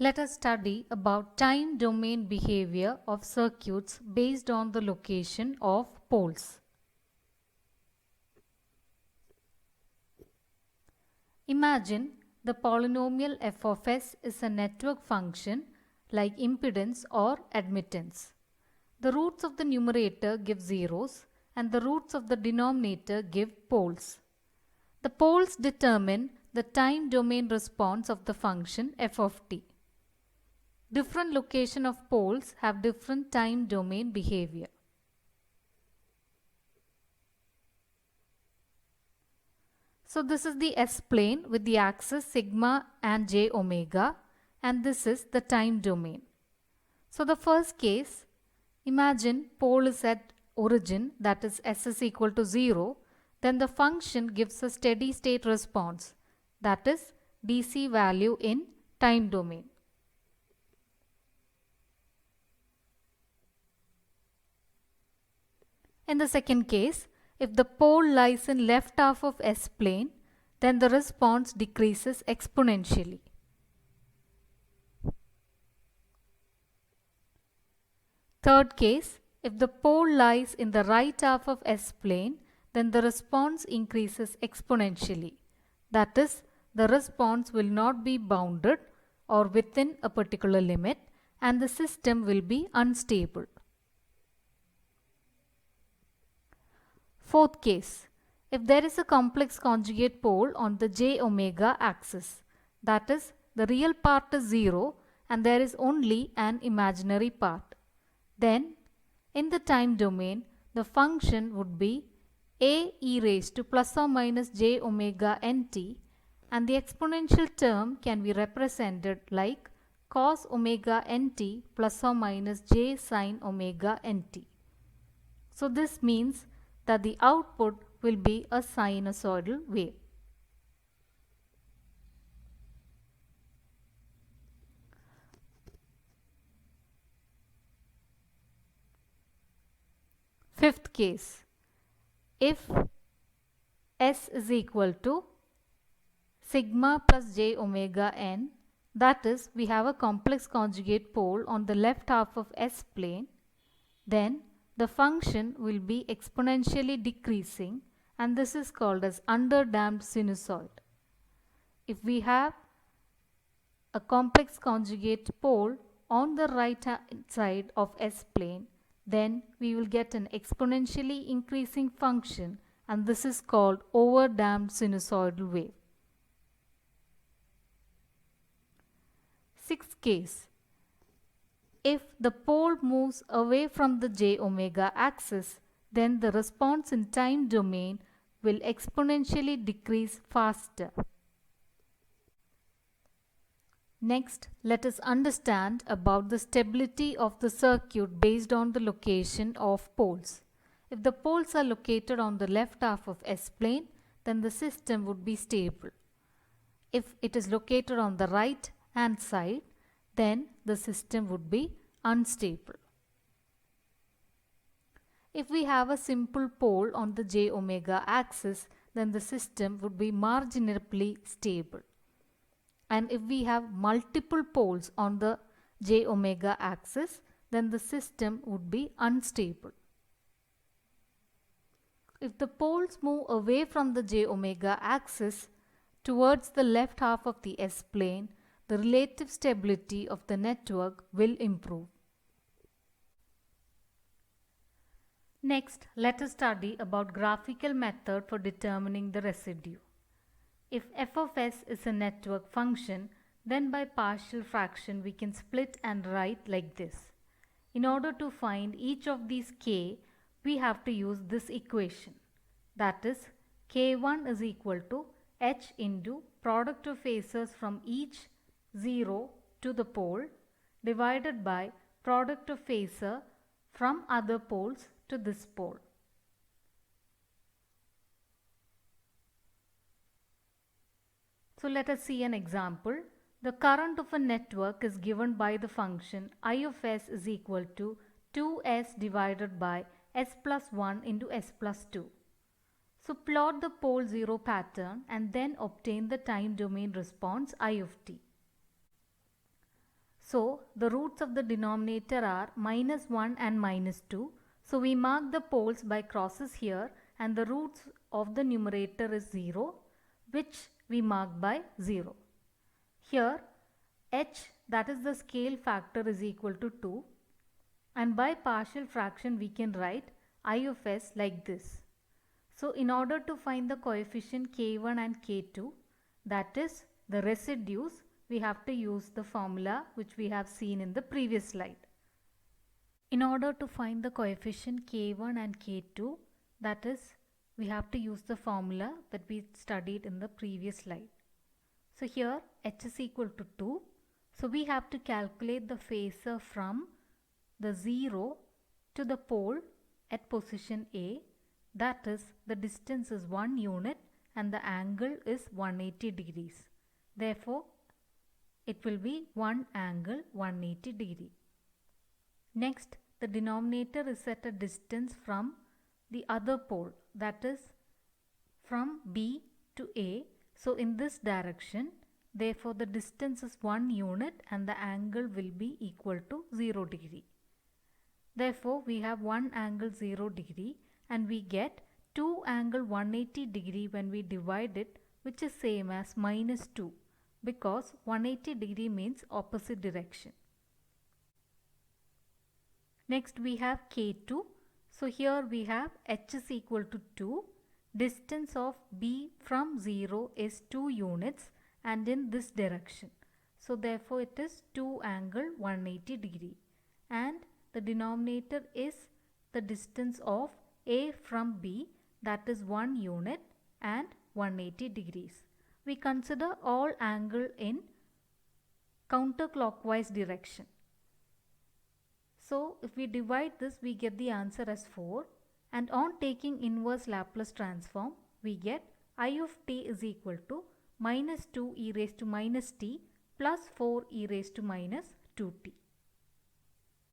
Let us study about time domain behavior of circuits based on the location of poles. Imagine the polynomial f of s is a network function like impedance or admittance. The roots of the numerator give zeros and the roots of the denominator give poles. The poles determine the time domain response of the function f of t. Different location of poles have different time domain behavior. So this is the S-plane with the axis sigma and j omega, and this is the time domain. So the first case, imagine pole is at origin, that is S is equal to 0, then the function gives a steady state response, that is DC value in time domain. In the second case, if the pole lies in left half of S-plane, then the response decreases exponentially. Third case, if the pole lies in the right half of S-plane, then the response increases exponentially. That is, the response will not be bounded or within a particular limit, and the system will be unstable. Fourth case, if there is a complex conjugate pole on the j omega axis, that is, the real part is 0 and there is only an imaginary part, then in the time domain the function would be a e raised to plus or minus j omega nt, and the exponential term can be represented like cos omega nt plus or minus j sin omega nt. So this means that the output will be a sinusoidal wave. Fifth case, if S is equal to sigma plus j omega n, that is, we have a complex conjugate pole on the left half of S plane, then the function will be exponentially decreasing, and this is called as underdamped sinusoid. If we have a complex conjugate pole on the right side of S plane, then we will get an exponentially increasing function, and this is called overdamped sinusoidal wave. Sixth case, if the pole moves away from the j omega axis, then the response in time domain will exponentially decrease faster. Next, let us understand about the stability of the circuit based on the location of poles. If the poles are located on the left half of S-plane, then the system would be stable. If it is located on the right hand side, then the system would be unstable. If we have a simple pole on the j omega axis, then the system would be marginally stable. And if we have multiple poles on the j omega axis, then the system would be unstable. If the poles move away from the j omega axis towards the left half of the S-plane, the relative stability of the network will improve. Next, let us study about graphical method for determining the residue. If f of s is a network function, then by partial fraction we can split and write like this. In order to find each of these k, we have to use this equation. That is, k1 is equal to h into product of phasors from each 0 to the pole divided by product of phasor from other poles to this pole. So let us see an example. The current of a network is given by the function I of s is equal to 2s divided by s plus 1 into s plus 2. So plot the pole 0 pattern and then obtain the time domain response I of t. So the roots of the denominator are -1 and -2. So we mark the poles by crosses here, and the roots of the numerator is 0, which we mark by 0. Here h, that is the scale factor, is equal to 2, and by partial fraction we can write I of s like this. So in order to find the coefficient k1 and k2, that is the residues, we have to use the formula which we have seen in the previous slide. In order to find the coefficient k1 and k2, that is, we have to use the formula that we studied in the previous slide. So here h is equal to 2. So we have to calculate the phasor from the 0 to the pole at position A. That is, the distance is 1 unit and the angle is 180 degrees. Therefore, it will be 1 angle 180 degree. Next, the denominator is at a distance from the other pole, that is from B to A. So in this direction, therefore the distance is 1 unit and the angle will be equal to 0 degree. Therefore we have 1 angle 0 degree and we get 2 angle 180 degree when we divide it, which is same as -2, because 180 degree means opposite direction. Next we have k2. So here we have h is equal to 2. Distance of B from 0 is 2 units and in this direction. So therefore it is 2 angle 180 degree, and the denominator is the distance of A from B, that is 1 unit and 180 degrees. We consider all angle in counterclockwise direction. So if we divide this, we get the answer as 4, and on taking inverse Laplace transform, we get I of t is equal to -2 e raised to -t plus 4 e raised to -2t.